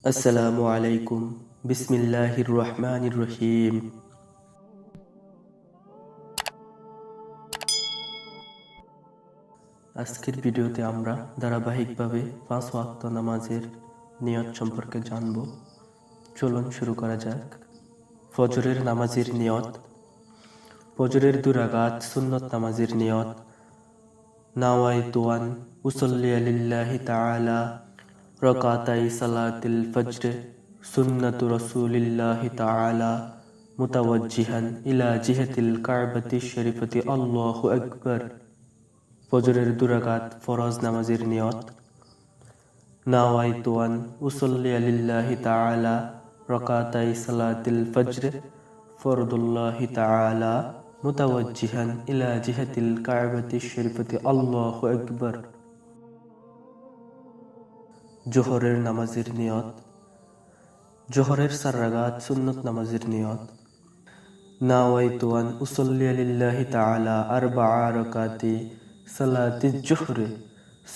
আসসালামু আলাইকুম। বিসমিল্লাহির রহমানির রহিম। আজকের ভিডিওতে আমরা ধারাবাহিকভাবে 5 ওয়াক্ত নামাজের নিয়ত সম্পর্কে জানব। চলুন শুরু করা যাক। ফজরের নামাজের নিয়ত। ফজরের 2 রাকাত সুন্নত নামাজের নিয়ত। নাওয়াইতু আন উসাল্লি লিল্লাহি তাআলা রাকাতাই সালাতিল ফজর সুন্নাতু রাসূলিল্লাহি তাআলা মুতাওয়াজ্জিহান ইলা জিহাতিল কাবাতি শরীফতি আল্লাহু আকবার। ফজরের 2 রাকাত ফরজ নামাজের নিয়ত। নাওয়াইতু আন উসাল্লি লিল্লাহি তাআলা রাকাতাই সালাতিল ফজর ফরদুল্লাহি তাআলা মুতাওয়াজ্জিহান ইলা জিহাতিল কাবাতি শরীফতি আল্লাহু আকবার। জোহরের নামাজের নিয়ত। জোহরের 4 রাকাত সুন্নত নামাজের নিয়ত। নাওয়াইতু আন উসাল্লি লিল্লাহি তাআলা আরবা'a রাকাতি সালাতিজ জোহর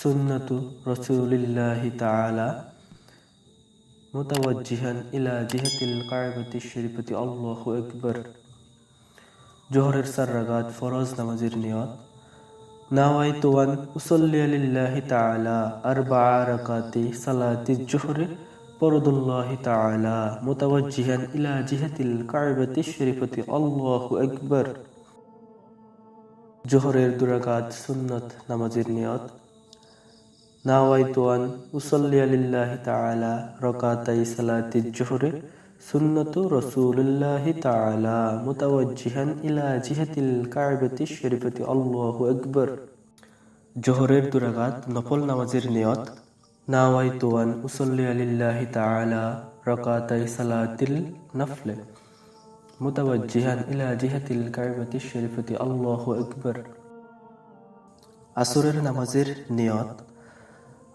সুন্নাতু রাসূলিল্লাহি তাআলা মুতাওয়াজ্জিহান ইলা জিহাতিল কাবাতি শরীফতি আল্লাহু আকবার। জোহরের 4 রাকাত ফরজ নামাজের নিয়ত। নাওয়াইতু আন উসাল্লি লিল্লাহি তাআলা আরবা'a রাকাতি সালাতিজ জোহর ফরদুল্লাহি তাআলা মুতাওয়াজ্জিহান ইলা জিহাতিল কাবাতি শরীফতি আল্লাহু আকবার। জোহরের 2 রাকাত সুন্নত নামাজের নিয়ত। নাওয়াইতু আন উসাল্লি লিল্লাহি তাআলা রাকাতাই সালাতিজ জোহর সুন্নাতু রাসূলিল্লাহি তাআলা মুতাওয়াজ্জিহান ইলা জিহাতিল কাবাতি শরীফতি আল্লাহু আকবার। জোহরের 2 রাকাত নফল নামাজের নিয়ত। নাওয়াইতু আন উসাল্লি লিল্লাহি তাআলা রাকাতাই সালাতিল নফল মুতাওয়াজ্জিহান ইলা জিহাতিল কাবাতি শরীফতি আল্লাহু আকবার। আসরের নামাজের নিয়ত।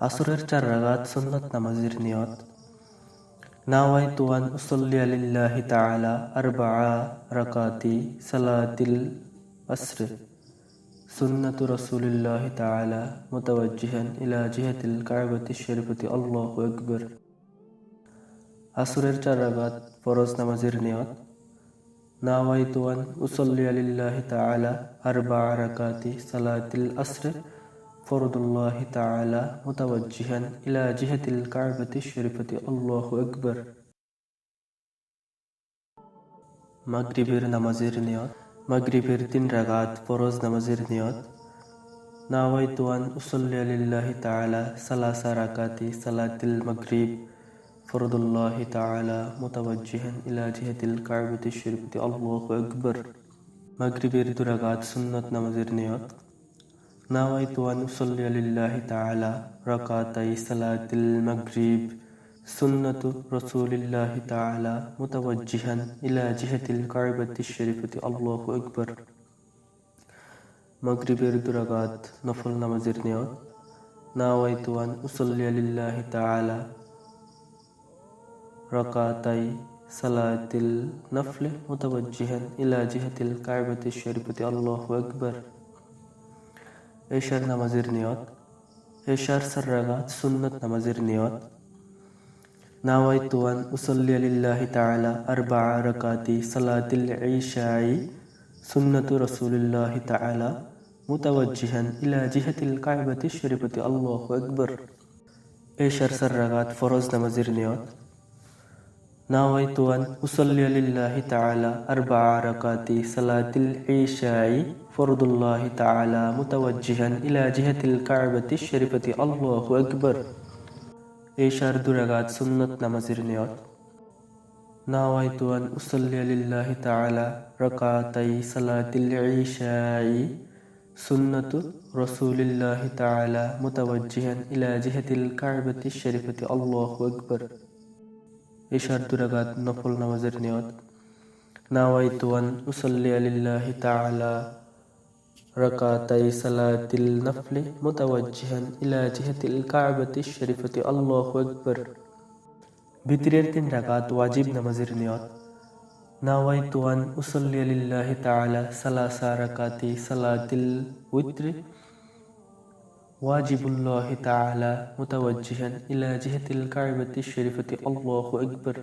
আসরের 4 রাকাত সুন্নত নামাজের নিয়ত। নাওয়াইতু আন উসাল্লি লিল্লাহি তাআলা আরবা'a রাকাতি সালাতিল আসর সুন্নাতু রাসূলিল্লাহি তাআলা মুতাওয়াজ্জিহান ইলা জিহাতিল কাবাতি শরীফতি আল্লাহু আকবার। আসরের 4 রাকাত ফরজ নামাজের নিয়ত। নাওয়াইতু আন উসাল্লি লিল্লাহি তাআলা আরবা'a রাকাতি সালাতিল আসর ফরদুল্লাহি তাআলা মুতাওয়াজ্জিহান ইলা জিহাতিল কাবাতি শরীফতি আল্লাহু আকবার। মাগরিবের নামাজের নিয়ত। মাগরিবের 3 রাকাত ফরজ নামাজের নিয়ত। নাওয়াইতু আন উসাল্লি লিল্লাহি তাআলা সালাসা রাকাতি সালাতিল মাগরিব ফরদুল্লাহি তাআলা মুতাওয়াজ্জিহান ইলা জিহাতিল কাবাতি শরীফতি আল্লাহু আকবার। মাগরিবের 2 রাকাত সুন্নত নামাজের নিয়ত। নাওয়াইতু আন উসাল্লি লিল্লাহি তাআলা রাকাতাই সালাতিল মাগরিব সুন্নাতু রাসূলিল্লাহি তাআলা মুতাওয়াজ্জিহান ইলা জিহাতিল কাবাতি শরীফতি আল্লাহু আকবার। মাগরিবের 2 রাকাত নফল নামাজের নিয়ত। নাওয়াইতু আন উসাল্লি লিল্লাহি তাআলা রাকাতাই সালাতিল নফল মুতাওয়াজ্জিহান ইলা জিহাতিল কাবাতি শরীফতি আল্লাহু আকবার। এশার নামাজের নিয়ত। এশার 4 রাকাত সুন্নত নামাজের নিয়ত। নাওয়াইতু আন উসাল্লি লিল্লাহি তাআলা আরবা'a রাকাতি সালাতিল ইশাই সুন্নাতু রাসূলিল্লাহি তাআলা মুতাওয়াজ্জিহান ইলা জিহাতিল কাবাতি শরীফতি আল্লাহু আকবার। এশার 4 রাকাত ফরজ নামাজের নিয়ত। নাওয়াইতু আন উসাল্লি লিল্লাহি তাআলা আরবা'a রাকাতি সালাতিল ইশাই ফরদুল্লাহি তাআলা মুতাওয়াজ্জিহান ইলা জিহাতিল কাবাতি শরীফতি আল্লাহু আকবার। এশার 2 রাকাত সুন্নত নামাজের নিয়ত। নাওয়াইতু আন উসাল্লি লিল্লাহি তাআলা রাকাতাই সালাতিল ইশাই সুন্নাতু রাসূলিল্লাহি তাআলা মুতাওয়াজ্জিহান ইলা জিহাতিল কাবাতি শরীফতি আল্লাহু আকবার। এশার 2 রাকাত নফল নামাজের নিয়ত। নাওয়াইতু আন উসাল্লি লিল্লাহি তাআলা রাকাতাই সালাতিল নফল মুতাওয়াজ্জিহান ইলা জিহাতিল কাবাতি শরীফতি আল্লাহু আকবার। ভিতরের 3 রাকাত ওয়াজিব নামাজের নিয়ত। নাওয়াইতু আন উসাল্লি লিল্লাহি তাআলা সালাসা রাকাতি সালাতিল উইত্র ওয়াজিবুল্লাহি তাআলা মুতাওয়াজ্জিহান ইলা জিহাতিল কা'বাতিশ শরীফাতি আল্লাহু আকবার।